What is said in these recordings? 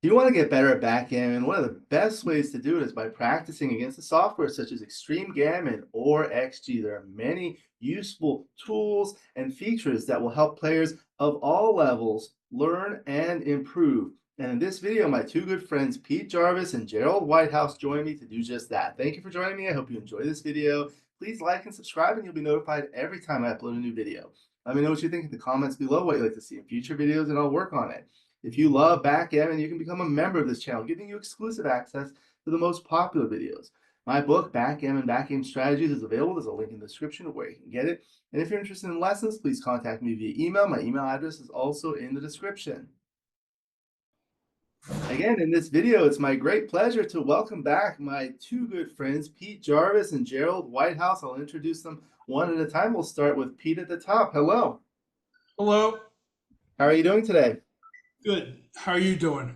If you want to get better at backgammon, one of the best ways to do it is by practicing against the software such as Extreme Gammon or XG. There are many useful tools and features that will help players of all levels learn and improve. And in this video, my two good friends, Pete Jarvis and Gerald Whitehouse, join me to do just that. Thank you for joining me. I hope you enjoy this video. Please like and subscribe, and you'll be notified every time I upload a new video. Let me know what you think in the comments below, what you'd like to see in future videos, and I'll work on it. If you love backgammon, you can become a member of this channel, giving you exclusive access to the most popular videos. My book, Backgammon Strategies, is available. There's a link in the description of where you can get it. And if you're interested in lessons, please contact me via email. My email address is also in the description. Again, in this video, it's my great pleasure to welcome back my two good friends, Pete Jarvis and Gerald Whitehouse. I'll introduce them one at a time. We'll start with Pete at the top. Hello. Hello. How are you doing today? Good. How are you doing?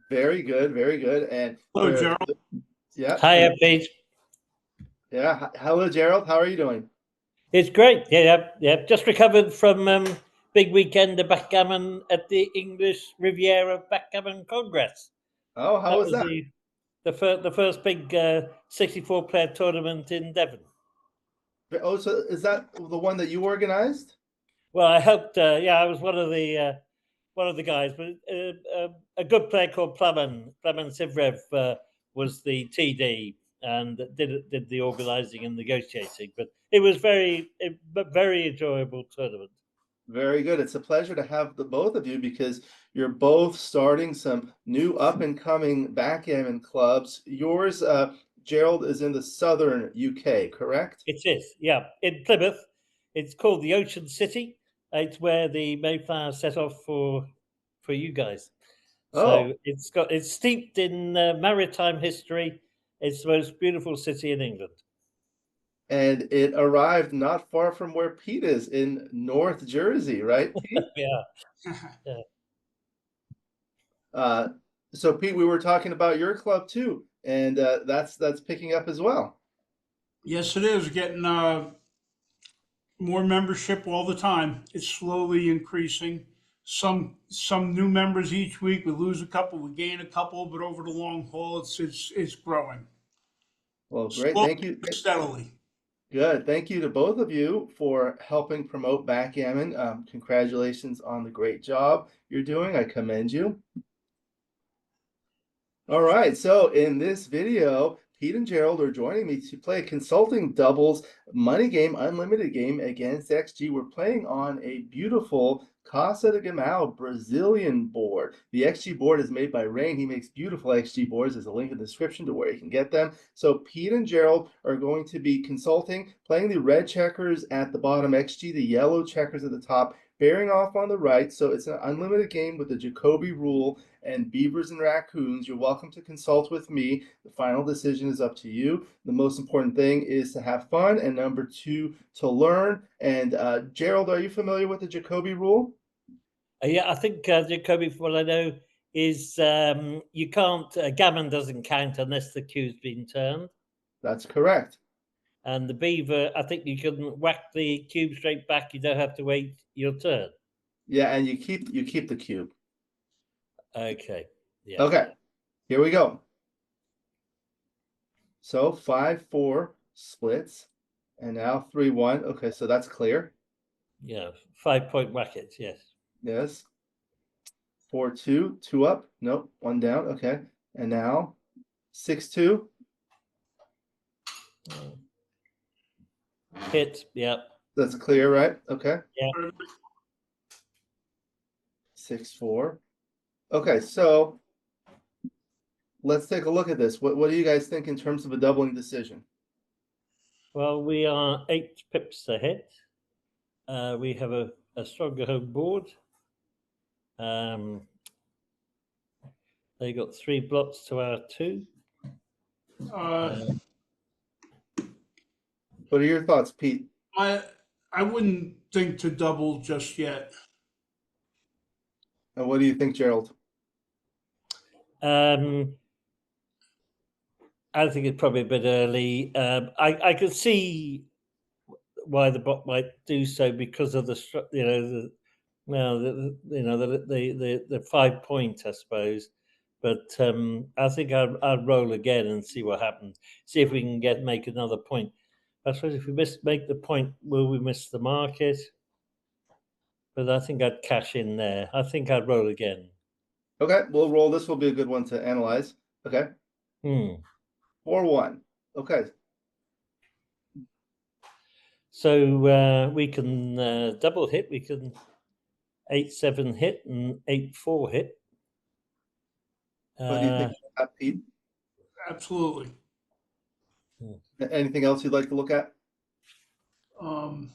Very good, very good. And hello, Gerald. Yeah. Hi, Pete. Yeah. Hello, Gerald. How are you doing? It's great. Yeah. Just recovered from big weekend of backgammon at the English Riviera Backgammon Congress. Oh, how was that? The first big 64-player tournament in Devon. Oh, so is that the one that you organized? Well, I helped. I was one of the guys, but a good player called Plamen Sivrev was the TD and did the organizing and negotiating. But it was very enjoyable tournament. Very good. It's a pleasure to have the both of you because you're both starting some new up-and-coming backgammon clubs. Yours, Gerald, is in the southern UK, correct? It is, yeah. In Plymouth, it's called the Ocean City. It's where the Mayflower set off for you guys. So it's steeped in maritime history. It's the most beautiful city in England. And it arrived not far from where Pete is in North Jersey, right, Pete? Yeah. So Pete, we were talking about your club too, and that's picking up as well. Yes, it is getting more membership all the time. It's slowly increasing. Some new members each week. We lose a couple, we gain a couple, but over the long haul, it's growing. Well, great. Slowly, Thank you. Steadily. Good. Thank you to both of you for helping promote backgammon. Congratulations on the great job you're doing. I commend you. All right. So in this video, Pete and Gerald are joining me to play a consulting doubles money game, unlimited game against XG. We're playing on a beautiful Casa de Gamal Brazilian board. The XG board is made by Rain. He makes beautiful XG boards. There's a link in the description to where you can get them. So Pete and Gerald are going to be consulting, playing the red checkers at the bottom, XG, the yellow checkers at the top, bearing off on the right. So it's an unlimited game with the Jacoby rule and beavers and raccoons. You're welcome to consult with me. The final decision is up to you. The most important thing is to have fun, and number two, to learn. And Gerald, are you familiar with the Jacoby rule? Yeah, I think Jacoby, from what I know, is you can't, gammon doesn't count unless the cue's been turned. That's correct. And the beaver, I think you can whack the cube straight back. You don't have to wait your turn. Yeah, and you keep the cube. Okay. Yeah. Okay. Here we go. So 5-4 splits, and now 3-1. Okay, so that's clear. Yeah, 5-point brackets. Yes. Yes. 4-2, 2 up. Nope, 1 down. Okay, and now 6-2. Hit. Yeah. That's clear, right? Okay. Yeah. 6-4. Okay, so let's take a look at this. What do you guys think in terms of a doubling decision? Well, we are 8 pips ahead. We have a stronger home board. They got 3 blocks to our 2. What are your thoughts, Pete? I wouldn't think to double just yet. And what do you think, Gerald? I think it's probably a bit early. I could see why the bot might do so because of the 5 point, I suppose. But I think I'd roll again and see what happens. See if we can make another point. I suppose if we make the point, will we miss the market? But I think I'd cash in there. I think I'd roll again. Okay, we'll roll. This will be a good one to analyze. Okay, 4-1. Okay, So we can double hit. We can 8-7 hit and 8-4 hit. what do you think, Pete? Absolutely. Anything else you'd like to look at? No,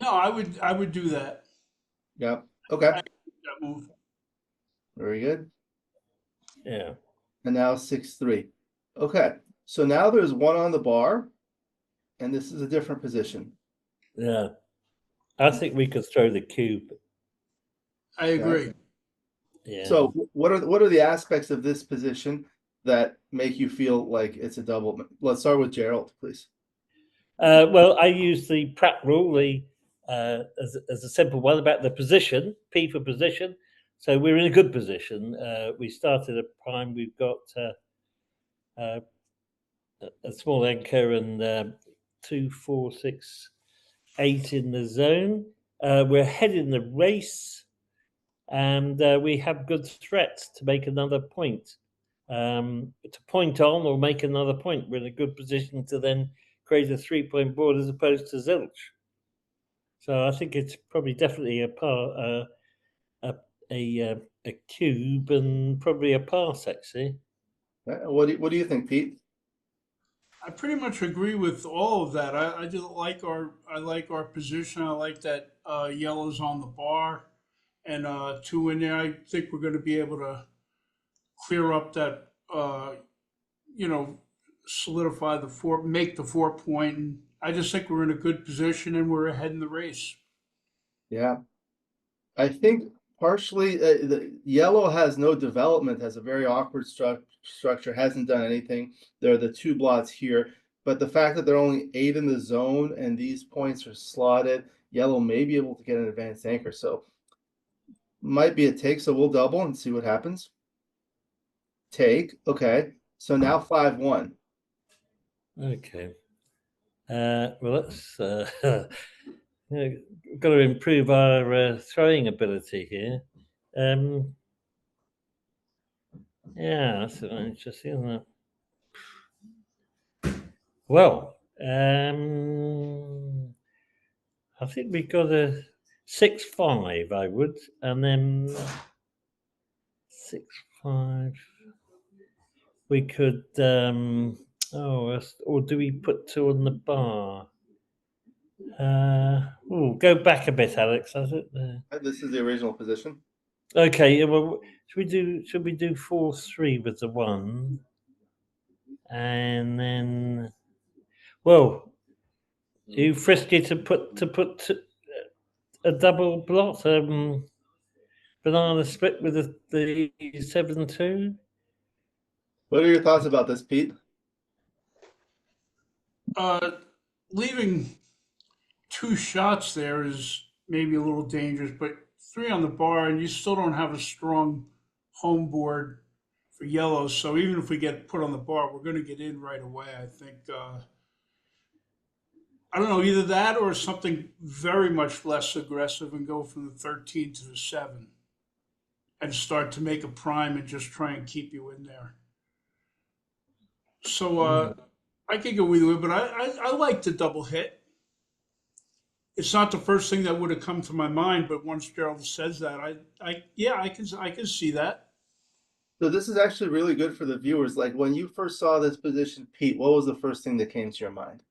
I would do that. Yeah. Okay. That move. Very good. Yeah. And now 6-3. Okay. So now there's one on the bar, and this is a different position. Yeah. I think we could throw the cube. I agree. Yeah. So what are the aspects of this position that make you feel like it's a double? Let's start with Gerald, please. Well, I use the Pratt rule as a simple one about the position, P for position. So we're in a good position. We started at prime. We've got a small anchor and 2, 4, 6, 8 in the zone. We're ahead in the race, and we have good threats to make another point. To point on or make another point, we're in a good position to then create a 3-point board as opposed to zilch. So I think it's probably definitely a cube and probably a pass actually. What do you think, Pete? I pretty much agree with all of that. I do like our position. I like that yellow's on the bar and 2 in there. I think we're going to be able to clear up that solidify the 4, make the 4-point. And I just think we're in a good position and we're ahead in the race. Yeah, I think partially the yellow has no development, has a very awkward structure, hasn't done anything. There are the 2 blots here, but the fact that there are only 8 in the zone and these points are slotted, yellow may be able to get an advanced anchor. So might be a take. So we'll double and see what happens. Take. Okay. So now 5-1. Okay. Well, let's got to improve our throwing ability here. Yeah, that's interesting, isn't it? Well, I think we got a 6-5. I would, and then 6-5. We could. Or do we put 2 on the bar? Go back a bit, Alex. This is the original position. Okay. Well, should we do 4-3 with the 1, and then? Well, are you frisky to put a double blot, banana split with the 7-2? What are your thoughts about this, Pete? Leaving 2 shots there is maybe a little dangerous, but 3 on the bar, and you still don't have a strong home board for yellow. So even if we get put on the bar, we're going to get in right away. I think. I don't know, either that or something very much less aggressive and go from the 13 to the 7 and start to make a prime and just try and keep you in there. So I could go either way, but I like the double hit. It's not the first thing that would have come to my mind, but once Gerald says that, I can see that. So this is actually really good for the viewers. Like when you first saw this position, Pete, what was the first thing that came to your mind?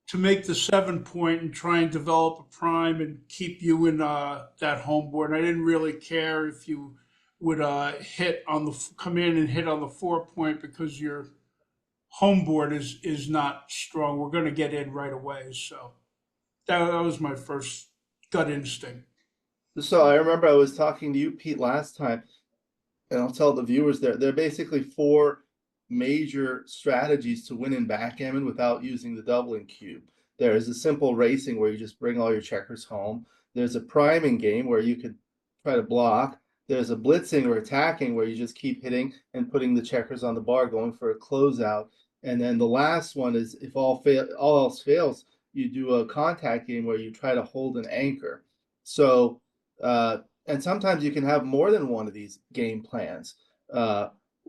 To make the 7-point and try and develop a prime and keep you in that home board. And I didn't really care if you would come in and hit on the 4-point because your home board is not strong. We're going to get in right away. So that was my first gut instinct. So I remember I was talking to you, Pete, last time, and I'll tell the viewers there are basically 4 major strategies to win in backgammon without using the doubling cube. There's a simple racing where you just bring all your checkers home. There's a priming game where you could try to block. There's a blitzing or attacking where you just keep hitting and putting the checkers on the bar, going for a closeout. And then the last one is if all else fails, you do a contact game where you try to hold an anchor. So, and sometimes you can have more than one of these game plans.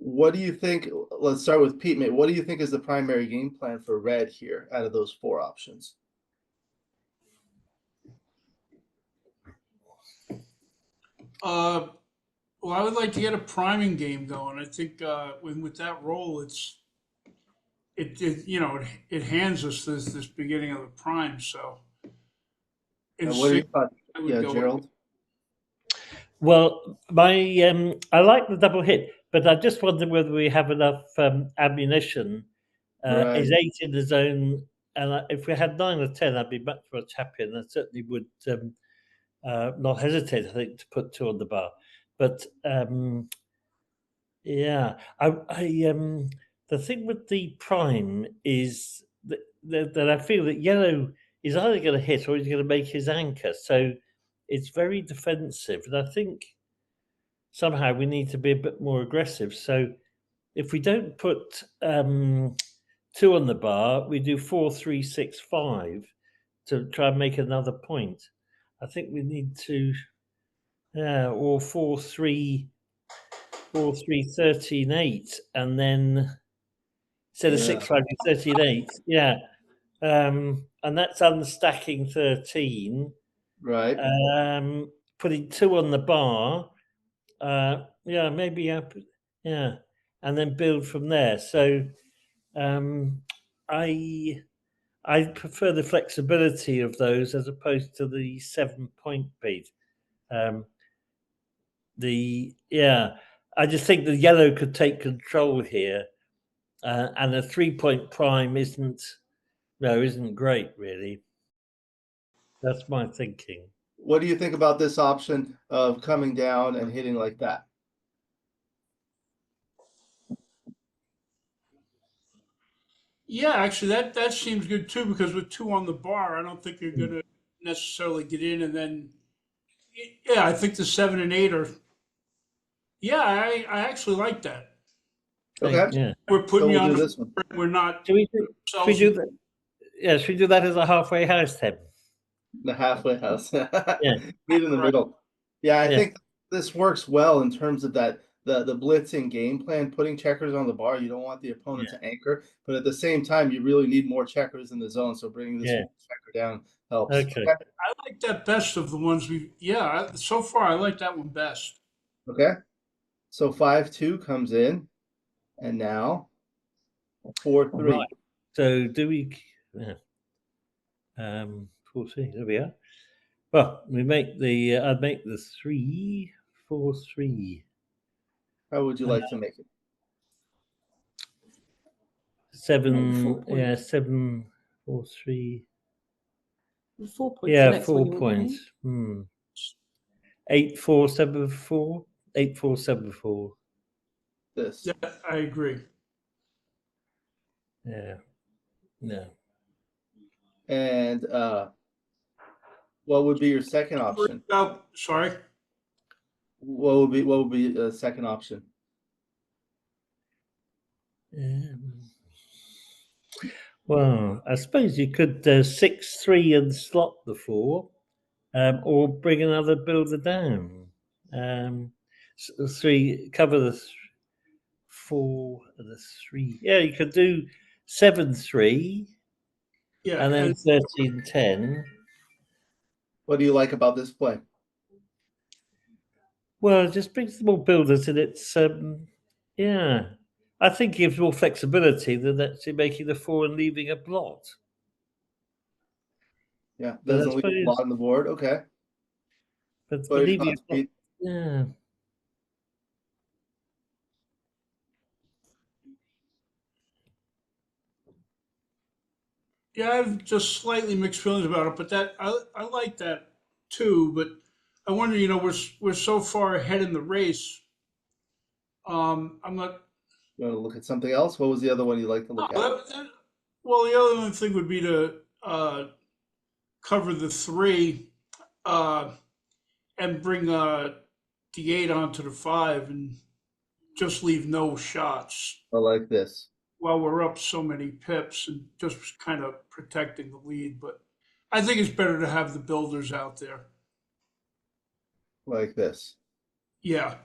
What do you think? Let's start with Pete. What do you think is the primary game plan for red here out of those 4 options? Well, I would like to get a priming game going. I think with that roll, it hands us this beginning of the prime. So And what are your thoughts? I would Yeah, go Gerald. Well, I like the double hit, but I just wonder whether we have enough ammunition. Right. Is 8 in the zone? And if we had 9 or 10, I'd be much more champion. I certainly would not hesitate, I think, to put 2 on the bar. But yeah, the thing with the prime is that I feel that yellow is either going to hit or he's going to make his anchor. So it's very defensive. And I think somehow we need to be a bit more aggressive. So if we don't put 2 on the bar, we do 4, 3, 6, 5 to try and make another point. I think we need to, or 4, 3, 4, 3, 13, 8, and then instead of 6, 5, 13, 8. Yeah. And that's unstacking 13. Right. Putting 2 on the bar. Yeah, maybe. Yeah. And then build from there. So I prefer the flexibility of those as opposed to the 7-point beat. I just think the yellow could take control here, and a 3-point prime isn't great really. That's my thinking. What do you think about this option of coming down and hitting like that? Yeah, actually, that seems good too because with 2 on the bar, I don't think you're going to necessarily get in, and then yeah, I think the 7 and 8 are. Yeah, I actually like that. Okay. Yeah. We're putting you we'll on do the this one. We're not. Should we do that? Yeah, should we do that as a halfway house, Tim? The halfway house. Yeah. Meet in the Right. middle. Yeah, I Yeah. think this works well in terms of that the blitzing game plan, putting checkers on the bar. You don't want the opponent to anchor, but at the same time, you really need more checkers in the zone. So bringing this Yeah. checker down helps. Okay. I like that best of the ones we. Yeah, so far I like that one best. Okay. So 5-2 comes in, and now 4-3. Right. So do we? Yeah. 4, 3. There we are. Well, we make the. I'd make the 3, 4, 3. How would you like to make it? 7. 4 points. Yeah, 7, 4, 3. 4 points. Yeah, the next 4 one you want, points. 8, 4, 7, 4. 8, 4, 7, 4. This. Yeah, I agree. Yeah. No. And what would be your second option? Oh, sorry. What would be the second option? Well, I suppose you could 6, 3 and slot the 4, or bring another builder down. 3, cover the 4 and the 3. Yeah, you could do 7, 3, Yeah, and then 13, 10. What do you like about this play? Well, it just brings more builders, and it's yeah. I think it gives more flexibility than actually making the 4 and leaving a blot. Yeah, But doesn't I leave a suppose- lot on the board. Okay. But What are your leaving thoughts, a blot, Pete? yeah. yeah, I have just slightly mixed feelings about it, but that I like that too. But I wonder, we're so far ahead in the race. I'm not. You want to look at something else? What was the other one you like to look at? Well, the other thing would be to cover the 3 and bring the 8 onto the 5 and just leave no shots I like this. while we're up so many pips and just kind of protecting the lead. But I think it's better to have the builders out there. Like this. Yeah.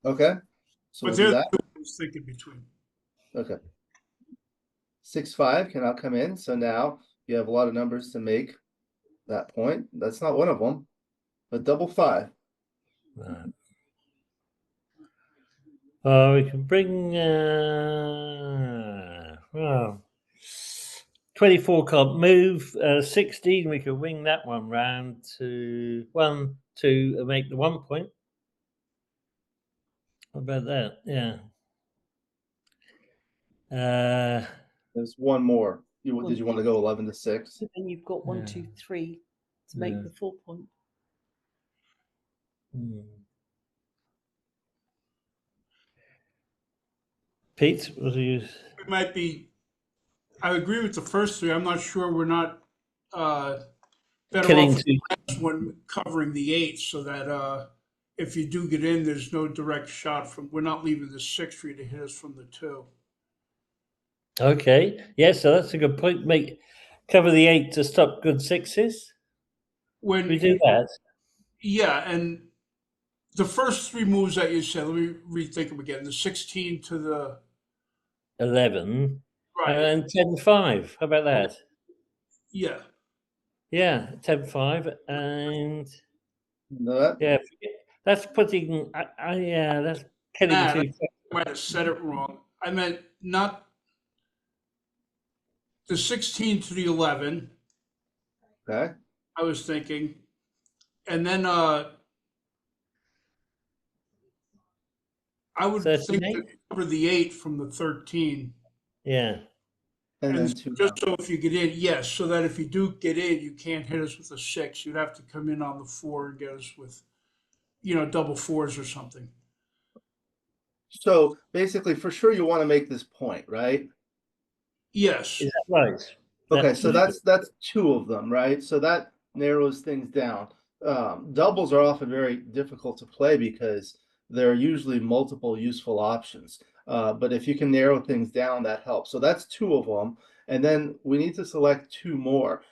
Okay. So But we'll do there's that. I was thinking between. Okay. 6-5 can now come in. So now you have a lot of numbers to make that point. That's not one of them, but double 5. Right. We can bring well, 24 can't move. 16, we can wing that one round to 1, 2, and make the 1 point. What about that? Yeah. There's one more. Did you want to go 11 to 6? And you've got 1, 2, 3 to make Yeah. the 4 point. Pete, what do you? It might be. I agree with the first 3. I'm not sure we're not better Killing off with two. the last one covering the 8, so that if you do get in, there's no direct shot from. We're not leaving the 6 for you to hit us from the 2. Okay. Yeah, so that's a good point. Cover the 8 to stop good 6s. When We do that. Yeah, and the first 3 moves that you said, let me rethink them again. The 16 to the 11 right. and 10-5. How about that? Yeah. Yeah, 10-5 and No, yeah, that's putting. Yeah, that's killing Nah, two. I might have said it wrong. I meant not the 16 to the 11. okay. I was thinking, and then I would think 38? to cover the 8 from the 13. Yeah. And And then 2 just so if you get in, yes, so that if you do get in, you can't hit us with a 6. You'd have to come in on the 4 and get us with, double 4s or something. So basically, for sure, you want to make this point, right? Yes. Is that right? Okay, so that's 2 of them, right? So that narrows things down. Doubles are often very difficult to play because there are usually multiple useful options. But if you can narrow things down, that helps. So that's 2 of them, and then we need to select 2 more.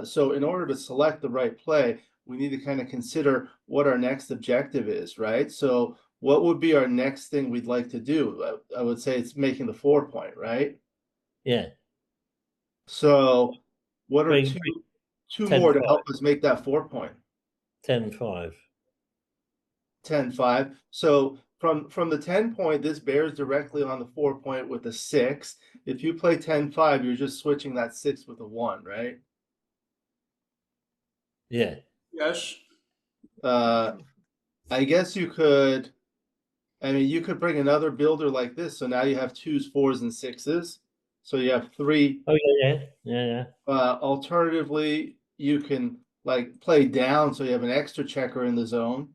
So in order to select the right play, we need to kind of consider what our next objective is, right? So what would be our next thing we'd like to do? I would say it's making the 4 point, right? Yeah. So what are Bring two 10, more to 5. help us make that 4 point? 10-5. 10-5. So from the 10 point, this bears directly on the 4 point with a 6. If you play 10-5, you're just switching that 6 with a 1, right? Yeah. Yes. I guess you could. I mean, you could bring another builder like this. So now you have 2s, 4s, and 6s. So you have 3. Oh yeah. Alternatively, you can like play down, so you have an extra checker in the zone.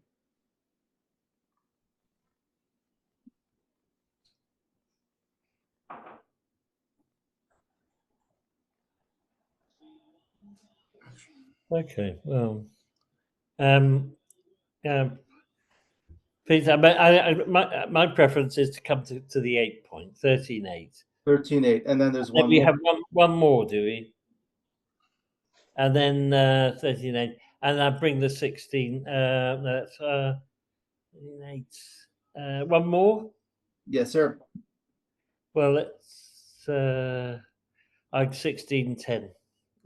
Okay. Well. Yeah. Peter, but my preference is to come to the 8 point, 13-8. 13-8, and then there's Then one we more. have one more, do we? And then 13-8, and I bring the 16. That's 13-8. One more. Yes, sir. Well, let's. I'd 16-10.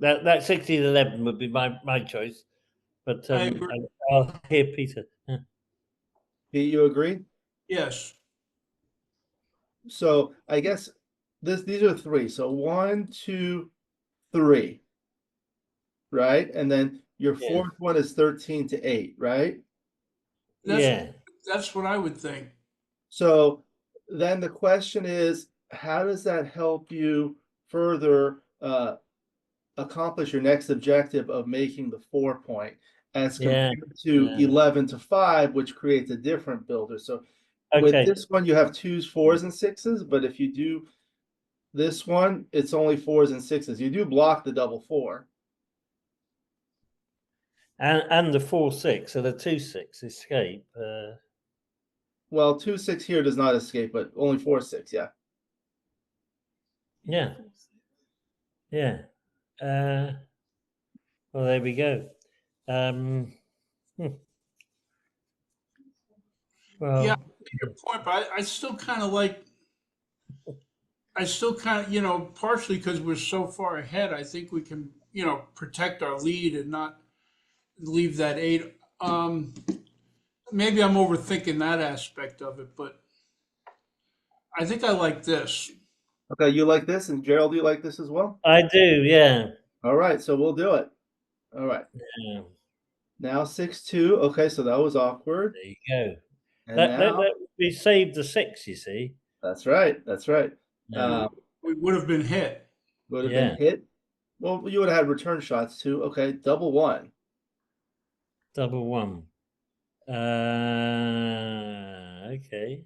That 16-11 would be my choice, but I agree. I'll hear Peter. Pete, you agree? Yes. So I guess these are 3. So 1, 2, 3, right? And then your Yeah. 4th one is 13-8, right? That's what I would think. So then the question is, how does that help you further accomplish your next objective of making the 4 point as compared to 11-5, which creates a different builder? So with this one, you have 2s, 4s, and 6s, but if you do this one, it's only 4s and 6s. You do block the double 4. and the 4-6, so the 2-6 escape. Well, 2-6 here does not escape, but only 4-6. Yeah. Yeah, yeah. Well, there we go. Well, Yeah, your point, but I still kind of like. I still kind of, partially because we're so far ahead, I think we can, protect our lead and not leave that 8. Maybe I'm overthinking that aspect of it, but I think I like this. Okay, you like this, and Gerald, you like this as well? I do, yeah. All right, so we'll do it. All right. Yeah. Now 6-2. Okay, so that was awkward. There you go. And now We saved the 6, you see. that's right. That's right. Yeah. We would have been hit. Would have Yeah. been hit. Well, you would have had return shots too. Okay, double 1. Double 1. Okay.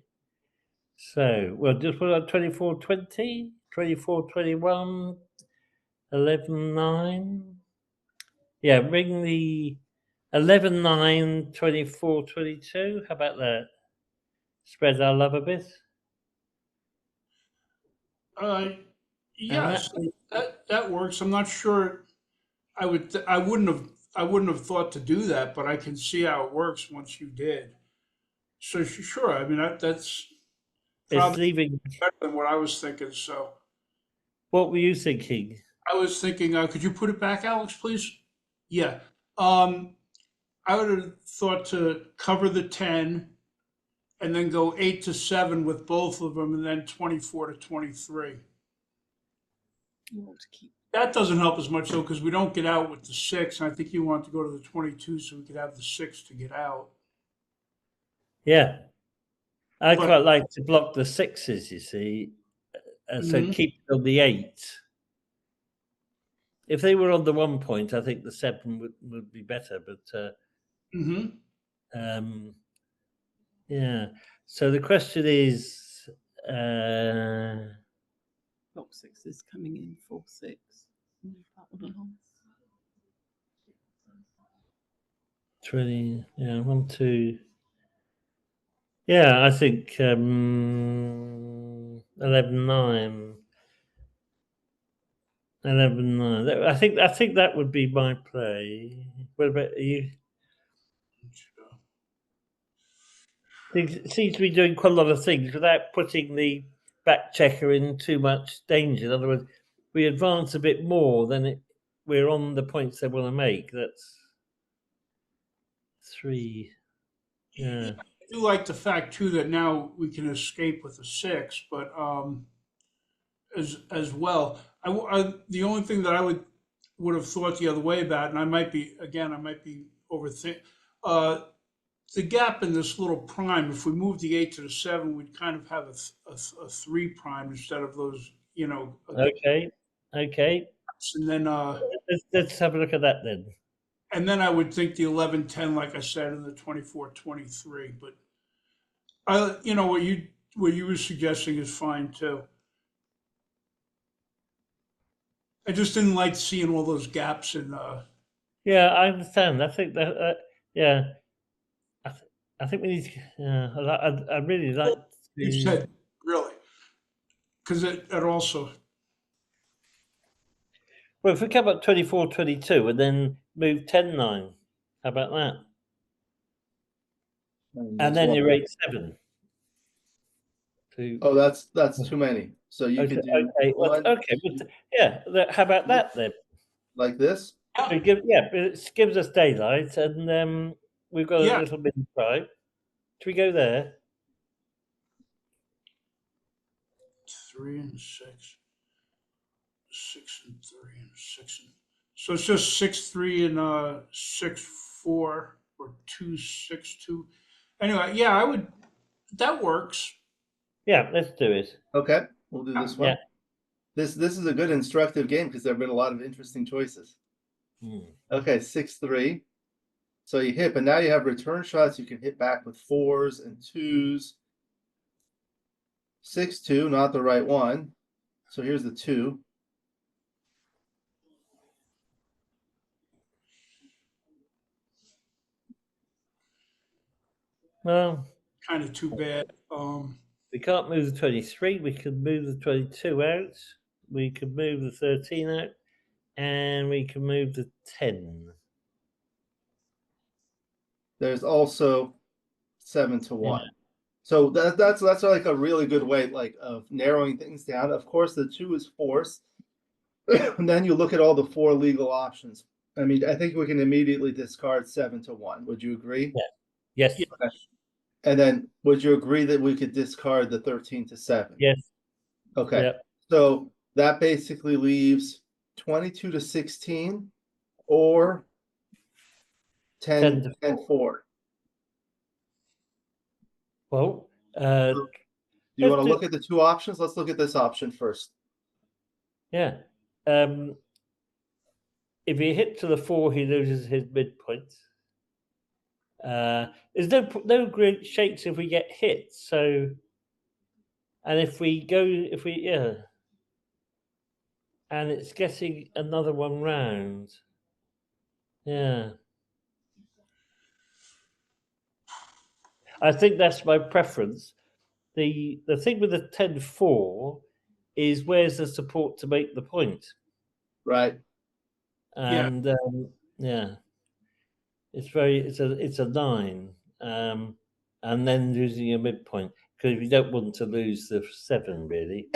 So, well, just put up 24-20, 24-21, 11-9. Yeah, ring the 11-9, 24-22. How about that? Spread our love a bit. Yes, that works. I'm not sure. I wouldn't have thought to do that, but I can see how it works once you did. So sure. I mean, that's It's probably leaving. better than what I was thinking. So What were you thinking? I was thinking, could you put it back, Alex, please? Yeah. I would have thought to cover the 10 and then go 8-7 with both of them, and then 24-23. You want to keep. That doesn't help as much though, because we don't get out with the 6. And I think you want to go to the 22 so we could have the 6 to get out. Yeah. I But- quite like to block the 6s, you see. So Mhm. keep it on the 8. If they were on the 1 point, I think the 7 would be better. But Mm-hmm. yeah. So the question is, Block 6 is coming in 4-6. Move that one along. 20. Yeah, 1, 2. Yeah, I think 11-9. 11-9. I think that would be my play. What about you? Seems to be doing quite a lot of things without putting the back checker in too much danger. In other words, we advance a bit more than we're on the points they want to make. That's 3. Yeah. I do like the fact too that now we can escape with a 6, but as well, the only thing that I would have thought the other way about, and I might be overthink. The gap in this little prime, if we move the 8 to the 7, we'd kind of have a 3 prime instead of those, Okay. and then Let's have a look at that then. and then I would think the 11-10, like I said, and the 24-23. But what you were suggesting is fine too. I just didn't like seeing all those gaps in. Yeah, I understand. I think that. Yeah. I think we need. I really like. You said really, because it also. Well, if we come up 24-22 and then move 10-9, how about that? And then you're 8-7. Oh, that's too many. So you could do How about that then? like this. It gives us daylight, and we've got a little bit of time. Should we go there? 3 and 6, 6 and 3 and 6 and. So it's just 6-3 and 6-4 or 2-6-2. Anyway, yeah, I would. That works. Yeah, let's do it. Okay, we'll do this one. Yeah. This is a good instructive game because there have been a lot of interesting choices. Okay, 6-3. So you hit, but now you have return shots. You can hit back with 4s and 2s. 6-2, not the right one. So here's the 2. Well, Kind of too bad. we can't move the 23. We can move the 22 out. We can move the 13 out. And we can move the 10. There's also 7 to 1. So that's like a really good way like of narrowing things down. Of course, the 2 is force. And then you look at all the 4 legal options. I mean, I think we can immediately discard 7 to 1. Would you agree? Yeah. Yes. Okay. And then would you agree that we could discard the 13 to 7? Yes. Okay. Yep. So that basically leaves 22 to 16 or 10 to 10 4. Well, Do you want to look at the 2 options? Let's look at this option first. Yeah. If he hit to the 4, he loses his midpoint. There's no great shakes if we get hit. So, and if we and it's getting another one round. Yeah. I think that's my preference. The thing with the 10-4 is where's the support to make the point? Right. And yeah, it's a 9, and then losing a midpoint because we don't want to lose the 7 really.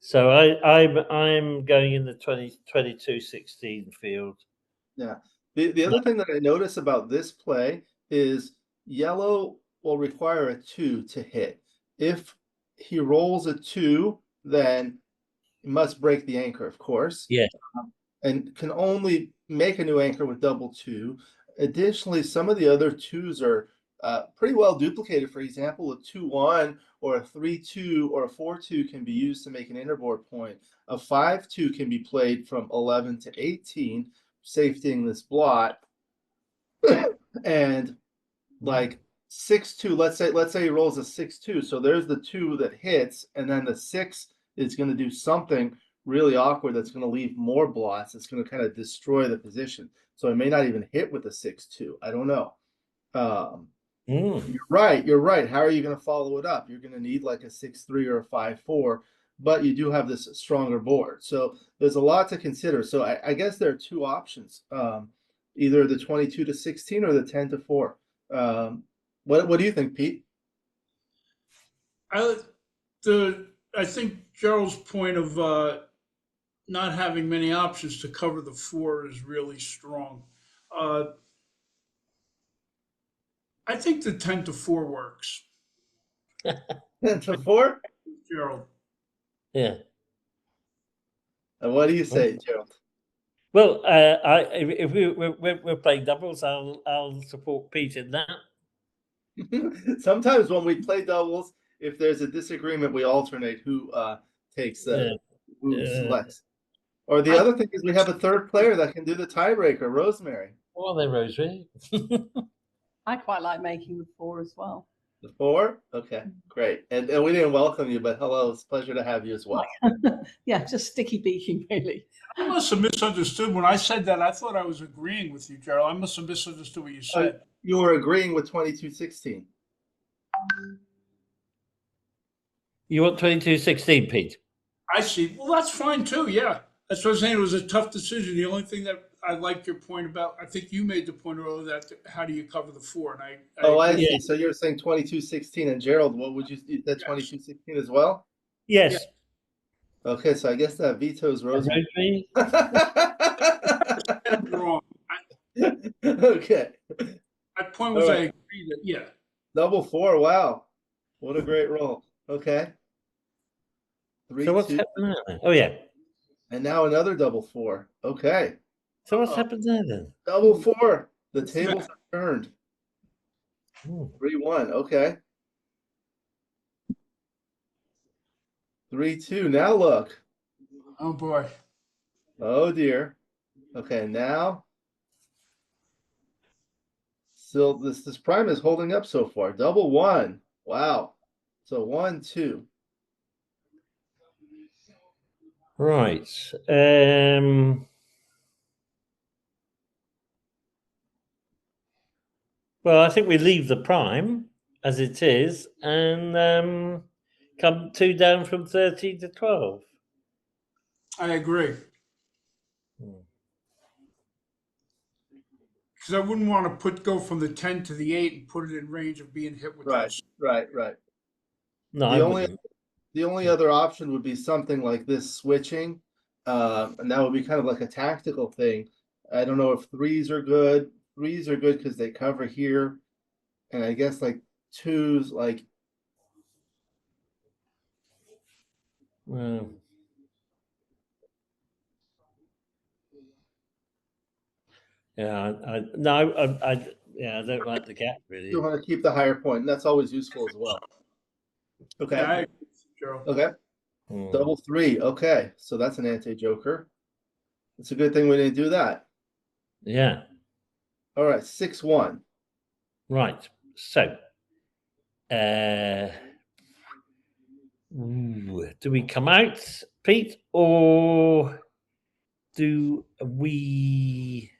So I'm going in the 22-16 field. Yeah. The other thing that I notice about this play is yellow will require a 2 to hit. If he rolls a 2, then he must break the anchor, of course. Yeah. And can only make a new anchor with double 2. Additionally, some of the other 2s are pretty well duplicated. For example, a 2-1 or a 3-2 or a 4-2 can be used to make an innerboard point. A 5-2 can be played from 11 to 18, safetying this blot. And like 6-2, let's say he rolls a 6-2. So there's the 2 that hits, and then the 6 is going to do something really awkward that's going to leave more blots. It's going to kind of destroy the position. So it may not even hit with a 6-2. I don't know. You're right. How are you going to follow it up? You're going to need like a 6-3 or a 5-4, but you do have this stronger board. So there's a lot to consider. So I guess there are 2 options, either the 22 to 16 or the 10 to 4. What do you think, Pete? I think Gerald's point of not having many options to cover the 4 is really strong. I think the 10 to 4 works. 10 to 4? Gerald. Yeah. And what do you say, Gerald? Well, if we're playing doubles, I'll support Pete in that. Sometimes when we play doubles, if there's a disagreement, we alternate who takes who selects. Or the other thing is we have a third player that can do the tiebreaker, Rosemary. Oh, there, Rosemary. I quite like making the 4 as well. The 4? Okay, great. And we didn't welcome you, but hello, it's a pleasure to have you as well. Yeah, just sticky beaking, really. I must have misunderstood. When I said that, I thought I was agreeing with you, Gerald. I must have misunderstood what you said. You were agreeing with 22-16. You want 22-16, Pete? I see. Well, that's fine too. Yeah. That's what I'm saying. It was a tough decision. The only thing that I liked your point about, I think you made the point earlier that how do you cover the 4? And I see. So you're saying 22-16, and Gerald, what would you that 22-16 as well? Yes. Okay, so I guess that vetoes Rosemary. Wrong. Okay. My point was, All right. I agree that, yeah. Double 4. Wow, what a great roll. Okay. 3, So what's 2, happening there? Oh yeah. and now another double 4. Okay. So what's happened there then? Double 4. The tables are turned. 3-1. Okay. 3-2. Now look. Oh boy. Oh dear. Okay, now still this prime is holding up so far. Double 1. Wow. So 1, 2. Right. Well, I think we leave the prime. as it is, and come 2 down from 13 to 12. I agree. Hmm. Because I wouldn't want to go from the 10 to the 8 and put it in range of being hit with Right, those. right, right. No, I The only wouldn't. the only other option would be something like this switching, and that would be kind of like a tactical thing. I don't know if threes are good. Threes are good because they cover here, and I guess like twos, like Well, yeah, no, yeah, I don't like the gap really. you want to keep the higher point, and that's always useful as well. Okay, Yeah, I agree, Gerald. okay, Hmm. double three. Okay, so that's an anti-joker. It's a good thing we didn't do that. Yeah, All right, 6-1. right. So, do we come out, Pete, or do we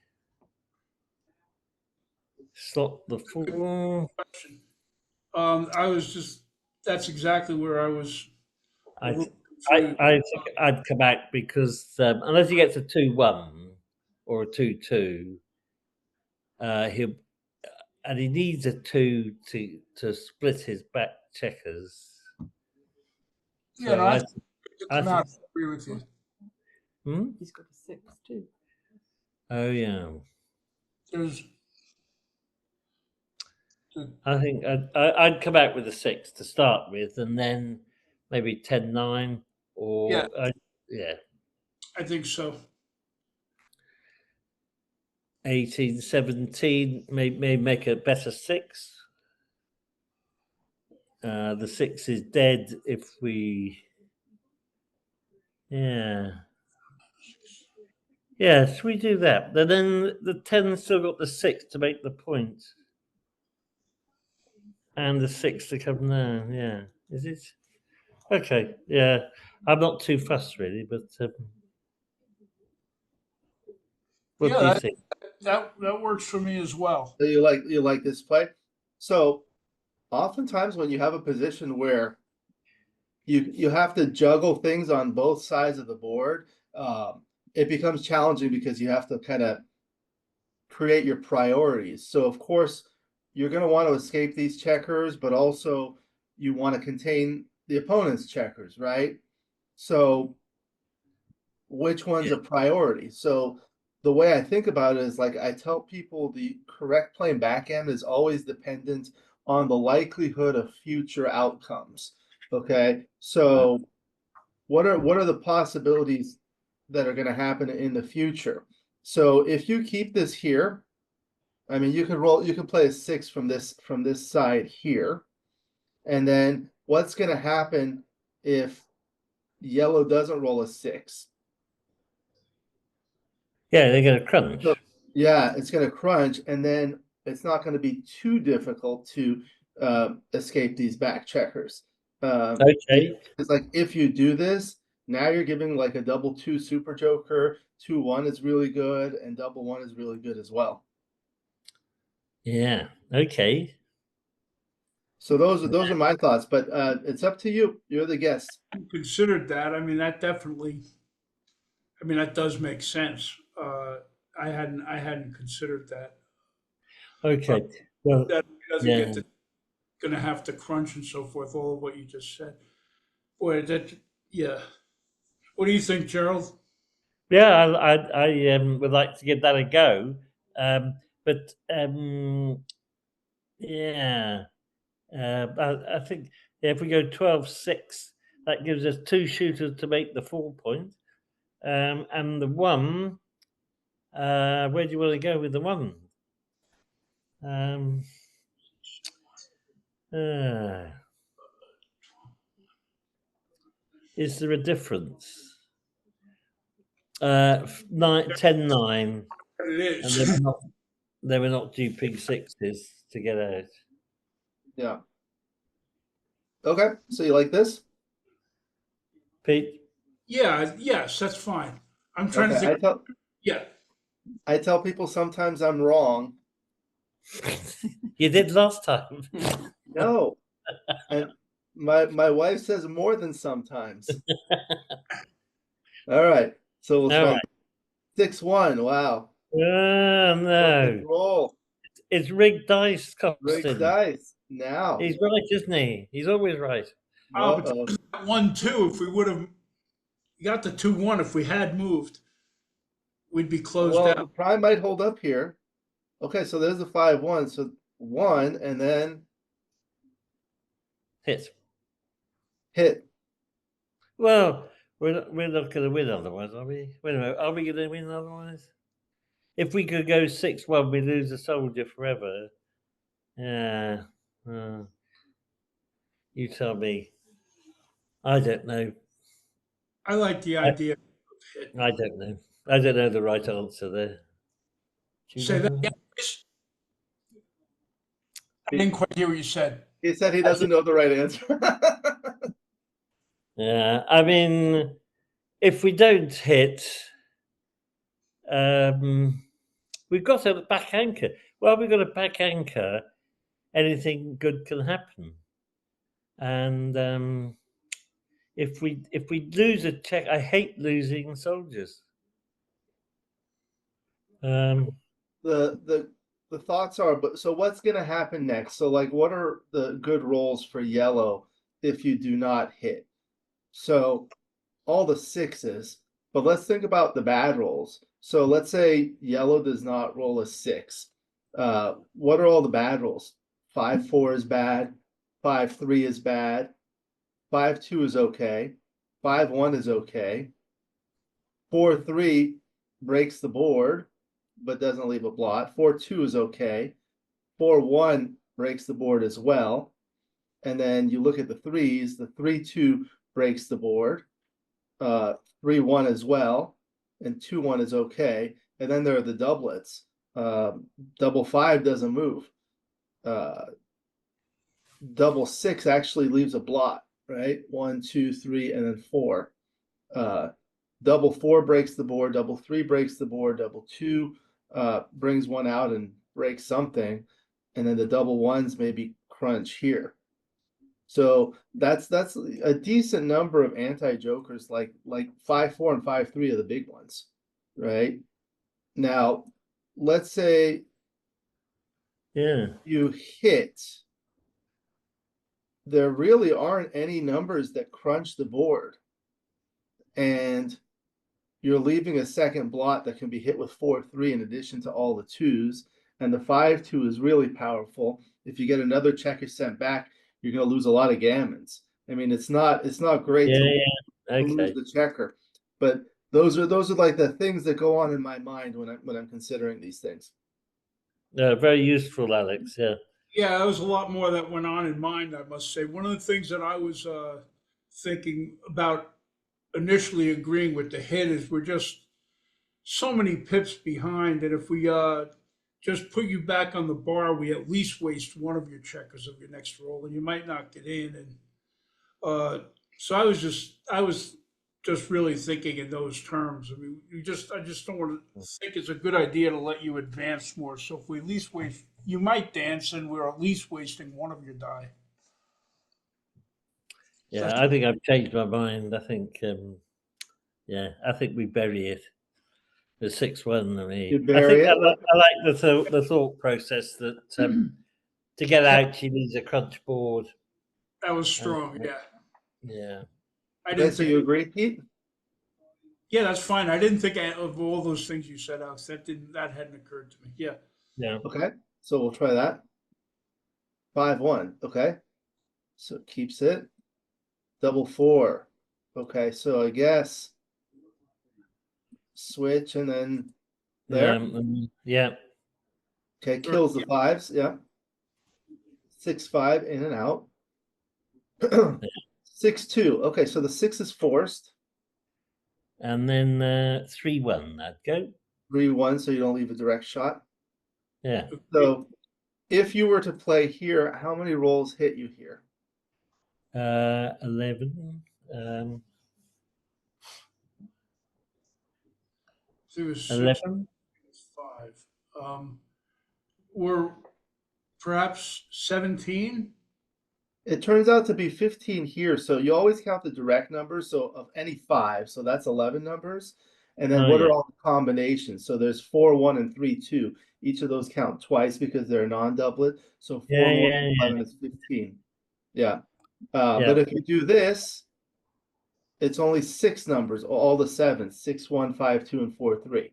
slot the four? That's exactly where I was a I, little I, confused. I think I'd come out because unless he gets a 2-1 or a 2-2, he'll and he needs a 2 to split his back checkers. Yeah, no, So I think to I come out, think. I agree with you. He's got a 6 too. Oh yeah. There's, I think I'd come out with a 6 to start with, and then maybe 10-9 or yeah, I think so. 18-17 may make a better 6. The 6 is dead if we. Yeah. Yes, we do that. But then the 10 still got the 6 to make the point. And the 6 to come down. Yeah. Is it? Okay. Yeah. I'm not too fussed really, but what do you Yeah, think? that works for me as well. So you like this play? So oftentimes when you have a position where you have to juggle things on both sides of the board, it becomes challenging because you have to kind of create your priorities. So of course you're going to want to escape these checkers, but also you want to contain the opponent's checkers, right? So which one's a priority? So the way I think about it is like I tell people the correct playing backgammon is always dependent on the likelihood of future outcomes. Okay, so what are the possibilities that are going to happen in the future? So if you keep this here, I mean, you can play a 6 from this side here, and then what's going to happen if yellow doesn't roll a 6? Yeah, they're going to crunch. So, yeah, it's going to crunch, and then it's not going to be too difficult to escape these back checkers. Okay. It's like if you do this, now you're giving like a double 2 super joker. 2-1 is really good, and double 1 is really good as well. Yeah. Okay. So those are my thoughts, but it's up to you. You're the guest. Considered that. I mean, that does make sense. I hadn't considered that. Okay. Well, That he doesn't yeah. get to going to have to crunch and so forth. All of what you just said. Boy, yeah. What do you think, Gerald? Yeah, I would like to give that a go. But yeah, I think if we go 12-6, that gives us 2 shooters to make the 4 point. And the 1, where do you want to go with the 1? Is there a difference? 10-9, It and is. they were not GP6s to get out. Yeah. Okay, so you like this? Pete? Yeah. Yes, that's fine. I'm trying to Okay, think. Yeah. I tell people sometimes I'm wrong. You did last time. No. And my wife says more than sometimes. All right. So we'll All try right. 6-1. Wow. Oh, Perfect no. roll. It's rigged dice, Rigged Costin. dice. Now. He's right, isn't he? He's always right. Oh, but Uh-oh. 1-2. If we would have got the 2-1, if we had moved, we'd be closed Well, the out. prime might hold up here. Okay, so there's a 5-1. So 1 and then Hit. hit. Well, we're not going to win otherwise, are we? Wait a minute. Are we going to win otherwise? If we could go 6-1, we lose a soldier forever. Yeah. You tell me. I don't know. I like the idea of hit. I don't know. I don't know the right answer there. Do you Say that know? again, please. I didn't quite hear what you said. He said he doesn't know the right answer. Yeah. I mean, if we don't hit, we've got a back anchor. Well, we've got a back anchor. Anything good can happen. And if we lose a check, I hate losing soldiers. The thoughts are, but so what's gonna happen next? So like what are the good rolls for yellow if you do not hit? So all the 6s, but let's think about the bad rolls. So let's say yellow does not roll a 6. What are all the bad rolls? 5-4 is bad, 5-3 is bad, 5-2 is okay, 5-1 is okay, 4-3 breaks the board, but doesn't leave a blot. 4-2 is okay. 4-1 breaks the board as well. And then you look at the 3s, the 3-2 breaks the board. 3-1 as well, and 2-1 is okay. And then there are the doublets. Double 5 doesn't move. Double 6 actually leaves a blot, right? 1, 2, 3, and then 4. Double 4 breaks the board. Double 3 breaks the board. Double 2 brings one out and breaks something, and then the double 1s maybe crunch here. So that's a decent number of anti-jokers, like 5-4 and 5-3 are the big ones, right? Now, let's say Yeah. you hit. There really aren't any numbers that crunch the board, and you're leaving a second blot that can be hit with 4-3 in addition to all the 2s, and the 5-2 is really powerful. If you get another checker sent back, you're going to lose a lot of gammons. I mean, it's not great to lose Okay. the checker, but those are like the things that go on in my mind when I'm considering these things. Very useful, Alex. Yeah. Yeah, there was a lot more that went on in mine, I must say. One of the things that I was thinking about initially agreeing with the hit is we're just so many pips behind that if we just put you back on the bar, we at least waste one of your checkers of your next roll, and you might not get in. And so I was just really thinking in those terms. I mean, I just don't want to think it's a good idea to let you advance more. So if we at least waste, you might dance, and we're at least wasting one of your die. Yeah, I think I've changed my mind. I think, I think we bury it. The 6-1. I You mean, I bury think it. I like the thought process that to get out, she needs a crunch board. That was strong. Uh, Yeah, Yeah. I Okay, didn't so think. you agree, Pete? Yeah, that's fine. I didn't think of all those things you said, Alex. That hadn't occurred to me. Yeah. Yeah. Okay, so we'll try that. 5-1. Okay, so it keeps it. Double 4. Okay, so I guess switch and then there. Yeah. Okay, kills the 5s. Yeah. 6-5 in and out. 6-2. Okay, so the 6 is forced. And then 3-1. I'd go. 3-1, so you don't leave a direct shot. Yeah. So if you were to play here, how many rolls hit you here? 11. It was 11. 5. We're perhaps 17. It turns out to be 15 here, so you always count the direct numbers, so of any 5, so that's 11 numbers. And then Oh, what yeah. are all the combinations? So there's 4, 1, and 3, 2. Each of those count twice because they're a non-doublet. So 4 Yeah, more yeah, than yeah. 11 is 15. Yeah. Yeah. But if you do this, it's only 6 numbers, all the 7s, 6, 1, 5, 2, and 4, 3.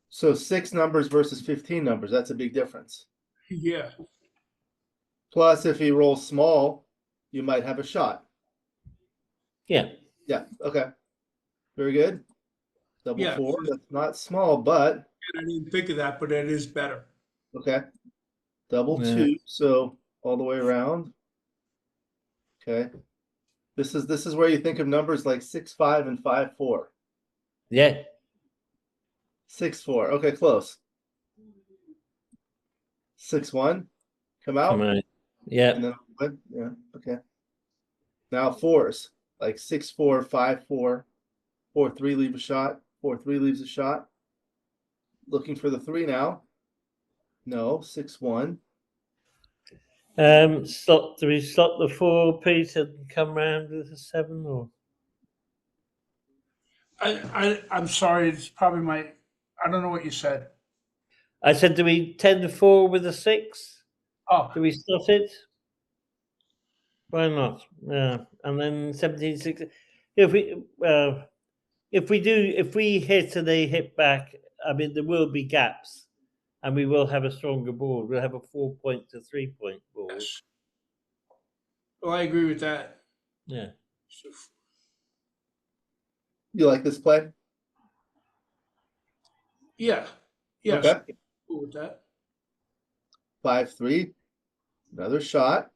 So 6 numbers versus 15 numbers, that's a big difference. Yeah. Plus, if he rolls small, you might have a shot. Yeah. Yeah, okay. Very good. Double Yeah. 4, that's not small, but I didn't think of that, but that is better. okay. Double Yeah. 2, so all the way around. Okay. This is where you think of numbers like 6, 5, and 5, 4. Yeah. 6, 4. Okay, close. 6, 1. Come out. Come on. Yeah. And then yeah, okay. Now 4s. Like 6, 4, 5, 4. 4, 3 leave a shot. 4, 3 leaves a shot. Looking for the 3 now. No, 6, 1. Do we slot the 4 piece and come round with a 7 or? I'm sorry. It's probably I don't know what you said. I said, do we 10-4 with a 6? Oh, Do we slot it? Why not? Yeah, and then 17-6. If we hit and they hit back, I mean, there will be gaps, and we will have a stronger board. We'll have a 4-point to 3-point board. yes. Well, I agree with that. Yeah. So, You like this play? yeah. Yes. Okay. Cool with that. 5, 3. Another shot.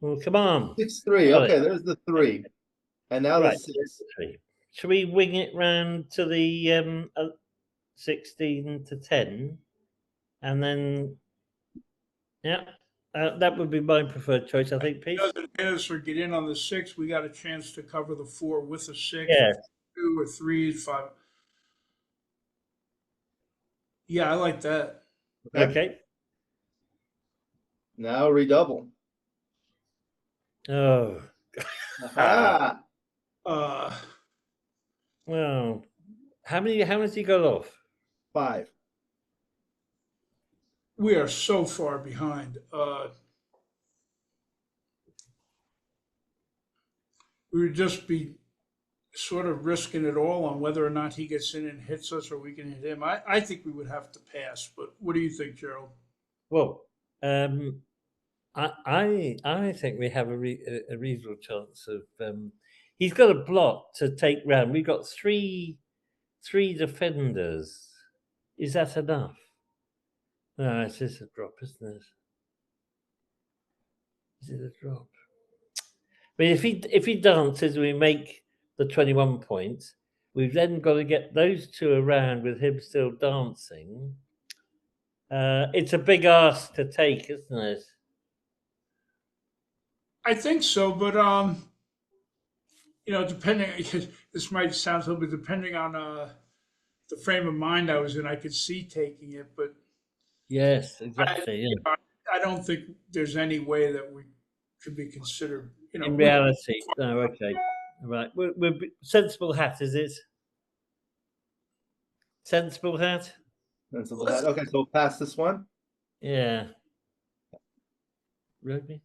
Well, come on. 6, 3. Got it. Okay, there's the 3. And now Right. the 6. 3. Should we wing it round to the 16 to 10, and then that would be my preferred choice, I think, It Pete. doesn't hit us or get in on the 6. We got a chance to cover the 4 with a 6. Yeah. 2 or 3, 5. Yeah, I like that. Okay. Now redouble. Oh. Aha. Well, how many has he got off? 5. We are so far behind. We would just be sort of risking it all on whether or not he gets in and hits us or we can hit him. I think we would have to pass, but what do you think, Gerald? Well, I think we have a reasonable chance of. He's got a block to take round. We've got three defenders. Is that enough? No, it's just a drop, isn't it? Is it a drop? I mean, if he dances, we make the 21 points. We've then got to get those 2 around with him still dancing. It's a big ask to take, isn't it? I think so, but depending, this might sound a little bit depending on the frame of mind I was in. I could see taking it, but Yes, exactly. I don't think there's any way that we could be considered. In reality, no. Okay, right. We're sensible hat, is it? Sensible hat. Sensible hat. Okay, so we'll pass this one. Yeah. Rugby.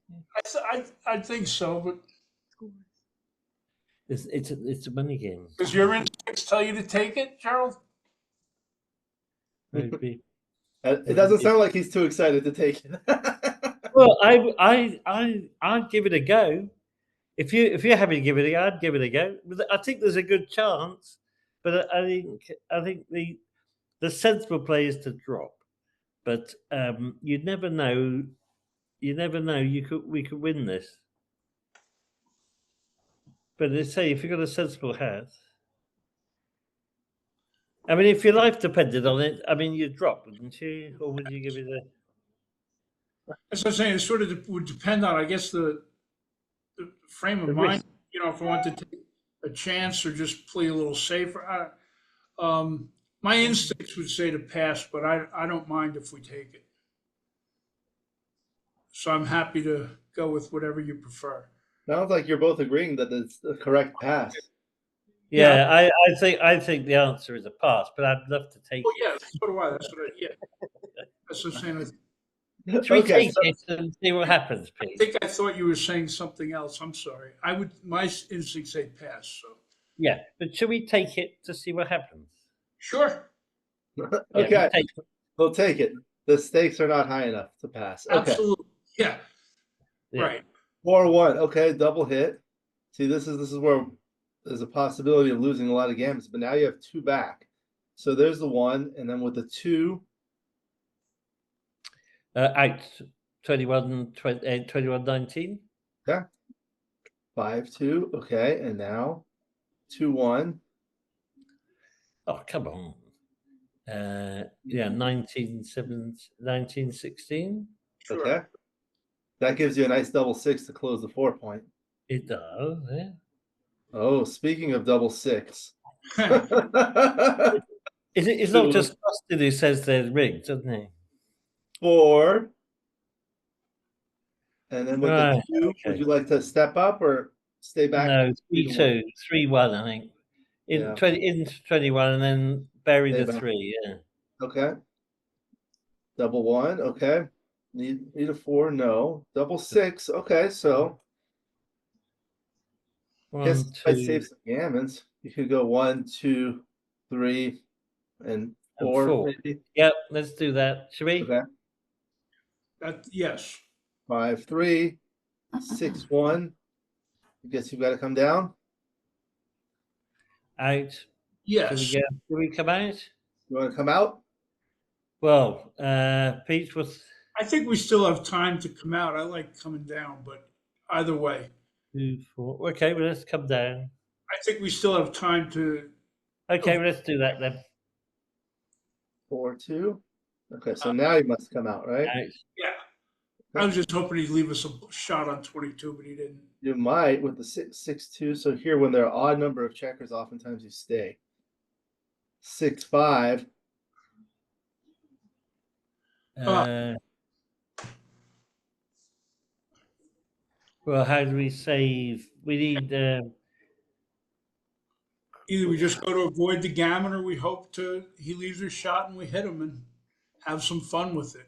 I think so, but It's a money game. does your instincts tell you to take it, Gerald? Rugby. It doesn't sound like he's too excited to take it. Well, I'd give it a go. If you're happy to give it a go, I'd give it a go. I think there's a good chance, but I think the sensible play is to drop. But you never know. You never know. We could win this. But they say if you've got a sensible hat, I mean, if your life depended on it, I mean, you'd drop, wouldn't you? Or would you give it a? As I'm saying, it sort of would depend on, I guess, the frame of The mind. risk. If I want to take a chance or just play a little safer. My instincts would say to pass, but I don't mind if we take it. So I'm happy to go with whatever you prefer. Sounds like you're both agreeing that it's the correct pass. Yeah, I think the answer is a pass, but I'd love to take Oh it. yeah, so do I. Yeah. That's what I'm saying. Should we Okay, take it and see what happens, I please? think I thought you were saying something else. I'm sorry. My instincts say pass. So Yeah, but should we take it to see what happens? sure, Yeah, okay, we'll take it. we'll take it. The stakes are not high enough to pass. Okay, absolutely. Yeah, Yeah. right. 4-1. Okay, double hit. See, this is where there's a possibility of losing a lot of games, but now you have 2 back. So there's the 1, and then with the 2, Out 21-19. okay, 5-2. Okay, and now 2-1. Oh, come on. Yeah, 1916. Sure. Okay, that gives you a nice double 6 to close the 4-point. It does, yeah. Oh, speaking of double 6. It's not just Austin who says they're rigged, doesn't he? 4. And then with Right, the 2, okay. would you like to step up or stay back? No, 3-1? 3-2, 3-1, I think. Yeah. Into 21 and then bury Stay the back. 3, yeah. Okay. Double 1. Okay. Need a 4. No. Double 6. Okay. So guess 1, I'd 2, save some gammons. You could go 1, 2, 3, and and 4. 4. Maybe. Yep, let's do that. Should we? Okay. Yes. 5-3. 6-1. I guess you've got to come down. Out. Yes. Should we come out? You want to come out? Well, Pete was I think we still have time to come out. I like coming down, but either way, 2, 4. Okay, well, let's come down. I think we still have time to. Okay, well, let's do that then. 4-2. Okay. So now you must come out, right? Out. Yeah. I was just hoping he'd leave us a shot on 22, but he didn't. You might with the 6-2. So here, when there are odd number of checkers, oftentimes you stay. 6-5. Well, how do we save? We need. Either we just go to avoid the gammon, or we hope he leaves a shot and we hit him and have some fun with it.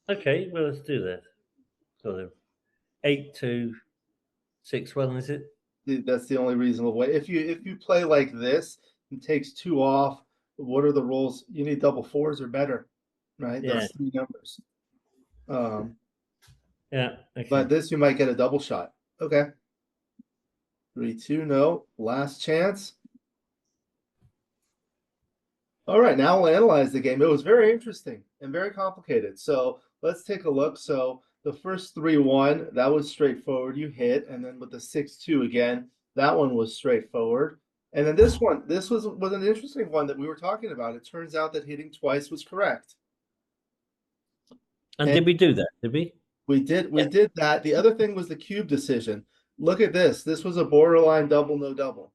Okay, well, let's do that. So 8-2, 6-1, is it? That's the only reasonable way. If you play like this and takes 2 off, what are the rolls? You need double 4s or better, right? Yeah. Those 3 numbers. Yeah. Okay. But this you might get a double shot. Okay. 3-2, no. Last chance. All right, now we'll analyze the game. It was very interesting and very complicated. So let's take a look. So the first 3-1, that was straightforward. You hit, and then with the 6-2 again, that one was straightforward. And then this one, this was an interesting one that we were talking about. It turns out that hitting twice was correct. And did we do that? Did we? We did that. The other thing was the cube decision. Look at this. This was a borderline double, no double.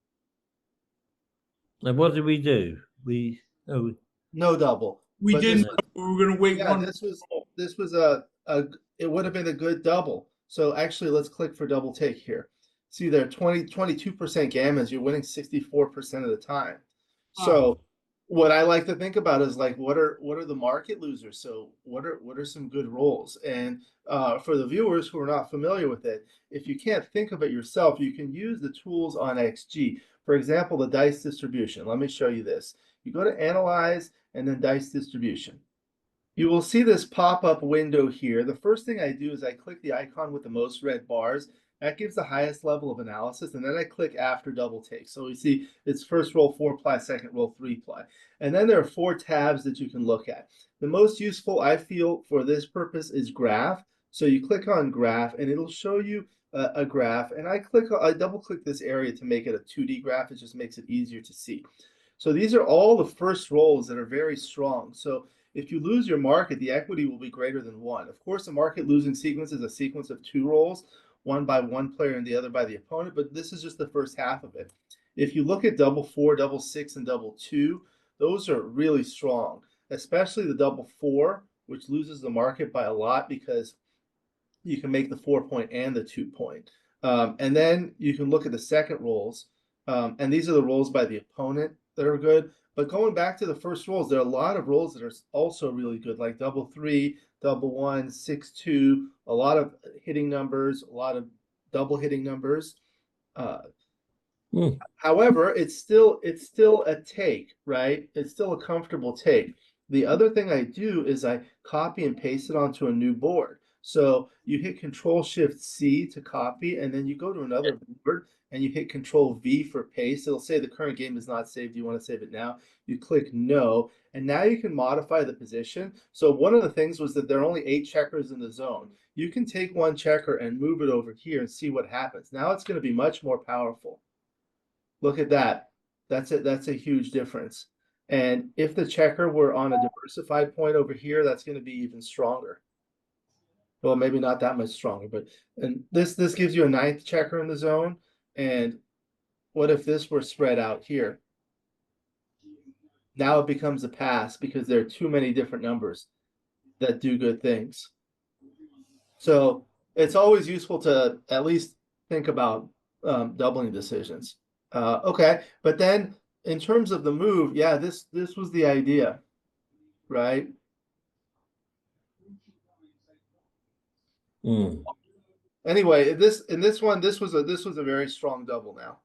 And what did we do? No double. We But didn't. this We were going to wait Yeah, one. this was a it would have been a good double. So actually, let's click for double take here. See there, 22% gammons, you're winning 64% of the time. So what I like to think about is like what are the market losers? So what are some good rolls? And for the viewers who are not familiar with it, if you can't think of it yourself, you can use the tools on XG. For example, the dice distribution. Let me show you this. You go to analyze and then dice distribution. You will see this pop-up window here. The first thing I do is I click the icon with the most red bars. That gives the highest level of analysis, and then I click after double take. So we see it's first roll 4 ply, second roll 3 ply. And then there are 4 tabs that you can look at. The most useful I feel for this purpose is graph. So you click on graph and it'll show you a graph. And I double click this area to make it a 2D graph. It just makes it easier to see. So these are all the first rolls that are very strong. So if you lose your market, the equity will be greater than 1. Of course, a market losing sequence is a sequence of 2 rolls, one by one player and the other by the opponent, but this is just the first half of it. If you look at double 4, double 6, and double 2, those are really strong. especially the double 4, which loses the market by a lot because you can make the 4-point and the 2-point. And then you can look at the second rolls, and these are the rolls by the opponent that are good. But going back to the first rolls, there are a lot of rolls that are also really good, like double 3, double 1, 6, 2, a lot of hitting numbers, a lot of double hitting numbers. However, it's still a take, right? It's still a comfortable take. The other thing I do is I copy and paste it onto a new board. So you hit Control Shift C to copy, and then you go to another board and you hit Control V for paste. It'll say the current game is not saved. Do you want to save it now? You click no, and now you can modify the position. So one of the things was that there are only 8 checkers in the zone. You can take one checker and move it over here and see what happens. Now it's going to be much more powerful. Look at that. That's it. That's a huge difference. And if the checker were on a diversified point over here, that's going to be even stronger. Well, maybe not that much stronger, but and this gives you a 9th checker in the zone. And what if this were spread out here? Now it becomes a pass because there are too many different numbers that do good things. So it's always useful to at least think about doubling decisions. Okay, but then in terms of the move, yeah, this was the idea, right? Anyway, in this one, this was a very strong double now.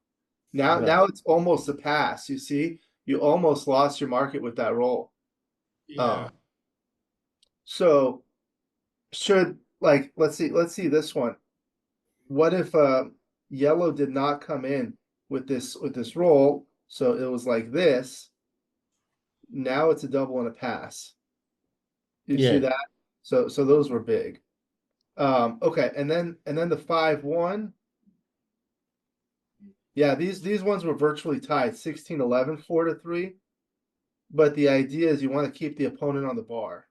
Now it's almost a pass. You see, you almost lost your market with that roll. Yeah. So should let's see this one. What if yellow did not come in with this roll? So it was like this. Now it's a double and a pass. You see that? So those were big. Okay, and then the 5-1. Yeah, these ones were virtually tied, 16-11, 4-3. But the idea is you want to keep the opponent on the bar.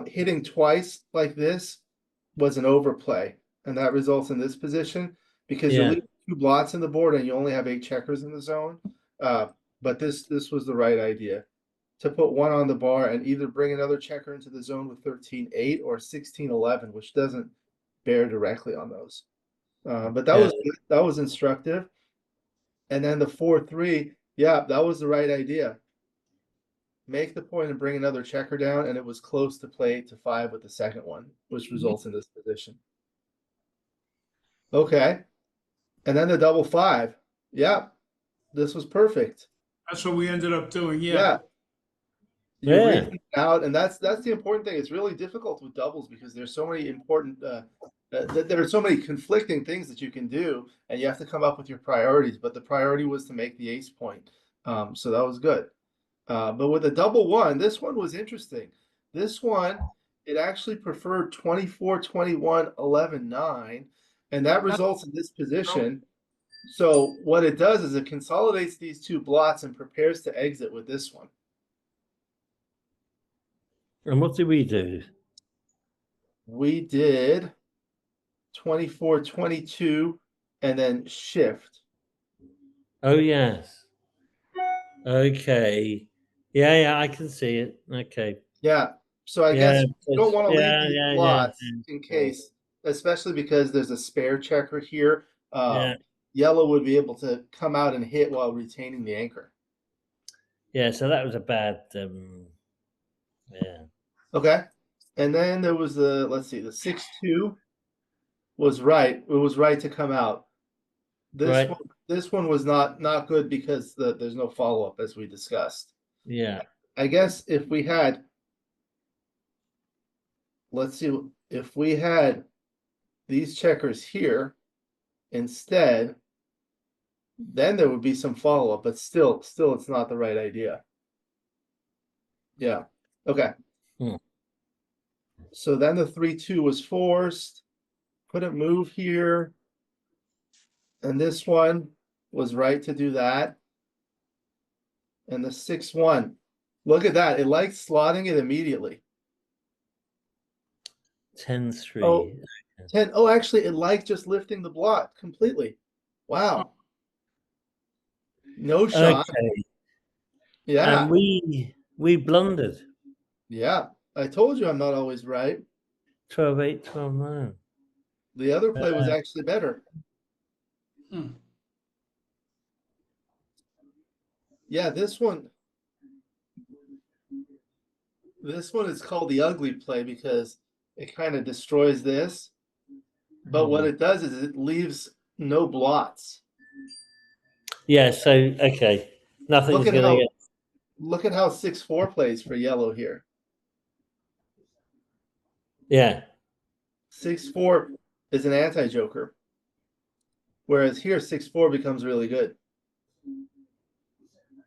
Hitting twice like this was an overplay, and that results in this position because you're leaving 2 blots in the board and you only have 8 checkers in the zone. But this was the right idea, to put 1 on the bar and either bring another checker into the zone with 13-8 or 16-11, which doesn't bear directly on those. But that was instructive. And then the 4-3, yeah, that was the right idea. Make the point and bring another checker down, and it was close to play 8-5 with the second one, which results in this position. Okay, and then the double 5. Yeah, this was perfect. That's what we ended up doing. Yeah. You read it out, and that's the important thing. It's really difficult with doubles because there's so many important there are so many conflicting things that you can do, and you have to come up with your priorities. But the priority was to make the ace point, so that was good. But with a double 1, this one was interesting. This one, it actually preferred 24-21, 11-9, and that results in this position. So what it does is it consolidates these 2 blots and prepares to exit with this one. And what did we do? We did 24-22 and then shift. Oh, yes. Okay. Yeah, I can see it. Okay. Yeah. So I guess you don't want to leave these blots in case, especially because there's a spare checker here. Yellow would be able to come out and hit while retaining the anchor. Yeah, so that was a bad Okay. And then there was the, let's see, the 6-2 was right. It was right to come out. This one was not good because there's no follow-up, as we discussed. Yeah. I guess if we had, let's see, if we had these checkers here instead, then there would be some follow-up, but still it's not the right idea. Yeah. Okay. So then the 3-2 was forced. Couldn't move here. And this one was right to do that. And the 6-1. Look at that. It likes slotting it immediately. 10-3. Oh, 10. Oh, actually, it liked just lifting the block completely. Wow. No shot. Okay. Yeah. And we We blundered. Yeah, I told you I'm not always right. 12-8, 12-9. The other play was actually better. Hmm. Yeah, this one is called the ugly play because it kind of destroys this. But what it does is it leaves no blots. Yeah, so, okay. Nothing's going to get. Look at how 6-4 plays for yellow here. Yeah. 6-4 is an anti-joker. Whereas here 6-4 becomes really good.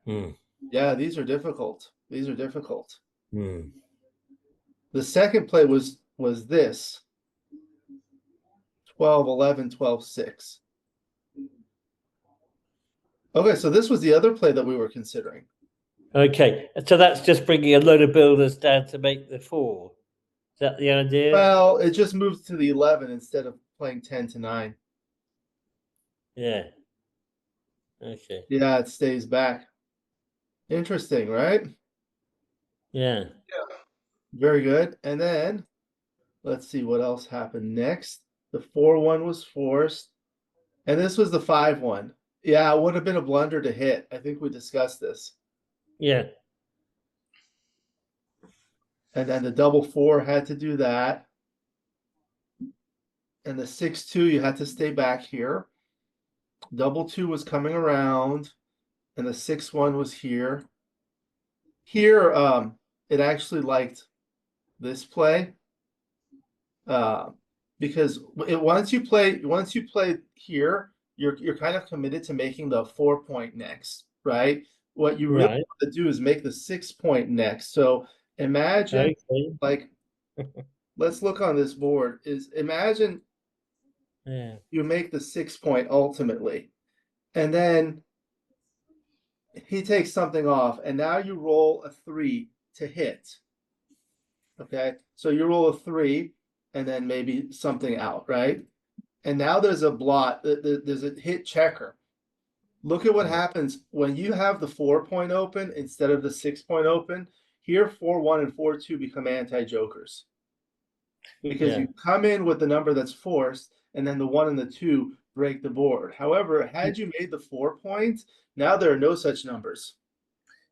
Hmm. Yeah, these are difficult. These are difficult. Hmm. The second play was this. 12-11, 12-6. Okay, so this was the other play that we were considering. Okay, so that's just bringing a load of builders down to make the 4. Is that the idea? Well, it just moves to the 11 instead of playing 10-9. Yeah. Okay. Yeah, it stays back. Interesting, right? Yeah. Very good. And then let's see what else happened next. The 4-1 was forced. And this was the 5-1. Yeah, it would have been a blunder to hit. I think we discussed this. Yeah. And then the double 4 had to do that. And the 6-2, you had to stay back here. Double 2 was coming around. And the 6-1 was here. Here, it actually liked this play. Because once you play here, you're kind of committed to making the 4-point next, right? What you really Right. want to do is make the 6-point next. So imagine, Okay. like, let's look on this board. Imagine Yeah. you make the 6-point ultimately, and then he takes something off, and now you roll a 3 to hit. Okay, so you roll a 3, and then maybe something out, right? And now there's a blot, there's a hit checker. Look at what happens when you have the 4-point open instead of the 6-point open. Here, 4-1 and 4-2 become anti-jokers. Because Yeah. you come in with the number that's forced, and then the 1 and the 2 break the board. However, had you made the 4-point, now there are no such numbers.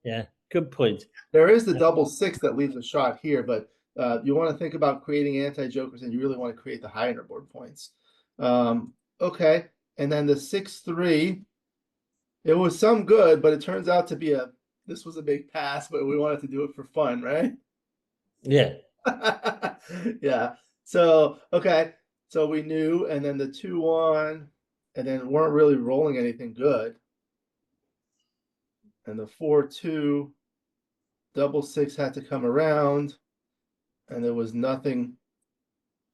Yeah. Good point. There is the double 6 that leaves a shot here, but you want to think about creating anti-jokers, and you really want to create the higher board points. Okay, and then the 6-3, it was some good, but it turns out to be this was a big pass, but we wanted to do it for fun, right? Yeah. Yeah. So, okay, so we knew, and then the 2-1, and then weren't really rolling anything good. And the 4-2, double 6 had to come around, and there was nothing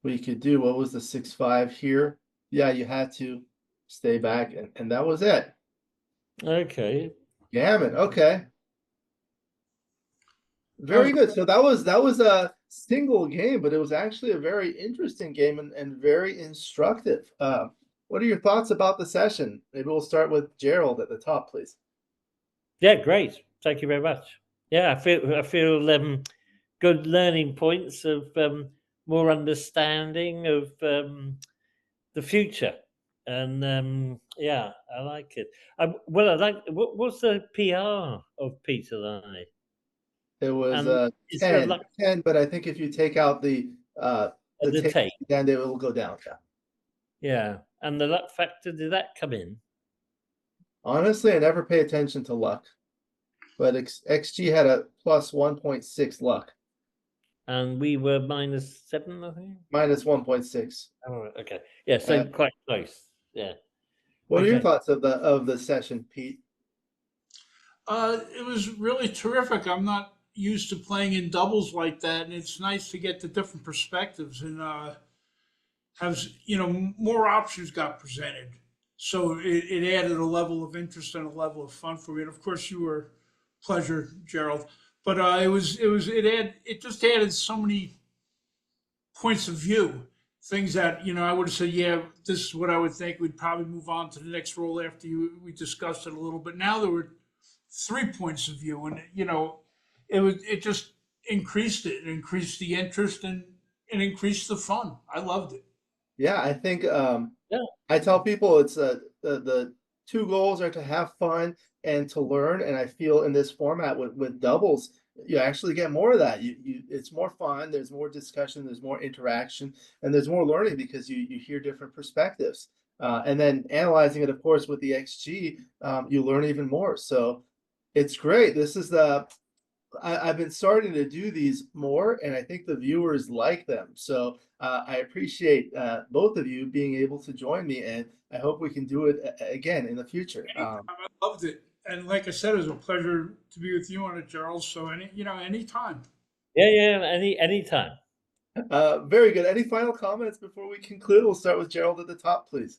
we could do. What was the 6-5 here? Yeah, you had to stay back, and that was it. Okay. Gammon. Okay. Very good. So that was a single game, but it was actually a very interesting game and very instructive. What are your thoughts about the session? Maybe we'll start with Gerald at the top, please. Yeah, great. Thank you very much. Yeah, I feel good learning points of more understanding of the future, and yeah, I like it. Well, I like. What's the PR of Peter Lie? It was And is there a 10, luck 10, but I think if you take out the the take, take? then it will go down. Yeah. Yeah, and the luck factor, did that come in? Honestly, I never pay attention to luck, but XG had a plus 1.6 luck, And we were -7, I think. minus 1.6. Oh, okay. Yeah, so quite close. Yeah. What are your Okay. thoughts of the session, Pete? It was really terrific. I'm not used to playing in doubles like that, and it's nice to get the different perspectives and have more options got presented. So it added a level of interest and a level of fun for me. And of course, you were pleasure, Gerald. But it just added so many points of view, things that I would have said, yeah, this is what I would think. We'd probably move on to the next role after we discussed it a little. But now there were 3 points of view, and it just increased it. It increased the interest and it increased the fun. I loved it. Yeah, I think Yeah. I tell people it's the two goals are to have fun and to learn. And I feel in this format with doubles, you actually get more of that. You it's more fun. There's more discussion. There's more interaction, and there's more learning because you hear different perspectives. And then analyzing it, of course, with the XG, you learn even more. So it's great. This is I've been starting to do these more, and I think the viewers like them. So I appreciate both of you being able to join me, and I hope we can do it again in the future. Anytime, I loved it. And like I said, it was a pleasure to be with you on it, Gerald. So anytime. Yeah, yeah, anytime. Very good. Any final comments before we conclude? We'll start with Gerald at the top, please.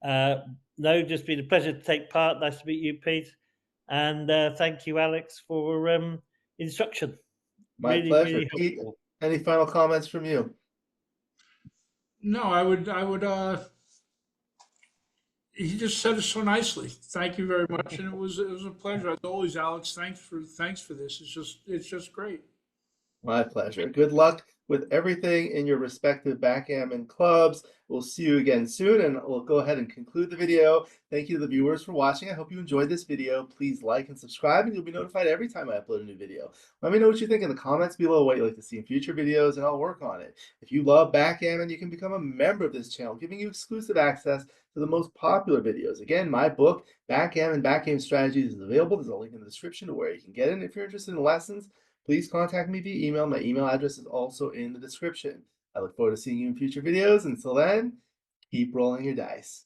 No, just been a pleasure to take part. Nice to meet you, Pete. And thank you, Alex, for instruction. My Really, pleasure. really Pete, helpful. any final comments from you? No, I would he just said it so nicely. Thank you very much. And it was a pleasure. As always, Alex, thanks for this. It's just great. My pleasure. Good luck with everything in your respective backgammon clubs. We'll see you again soon, and we'll go ahead and conclude the video. Thank you to the viewers for watching. I hope you enjoyed this video. Please like and subscribe, and you'll be notified every time I upload a new video. Let me know what you think in the comments below, what you'd like to see in future videos, and I'll work on it. If you love backgammon, you can become a member of this channel, giving you exclusive access to the most popular videos. Again, my book, Backgammon Backgame Strategies, is available. There's a link in the description to where you can get it. And if you're interested in lessons, please contact me via email. My email address is also in the description. I look forward to seeing you in future videos. Until then, keep rolling your dice.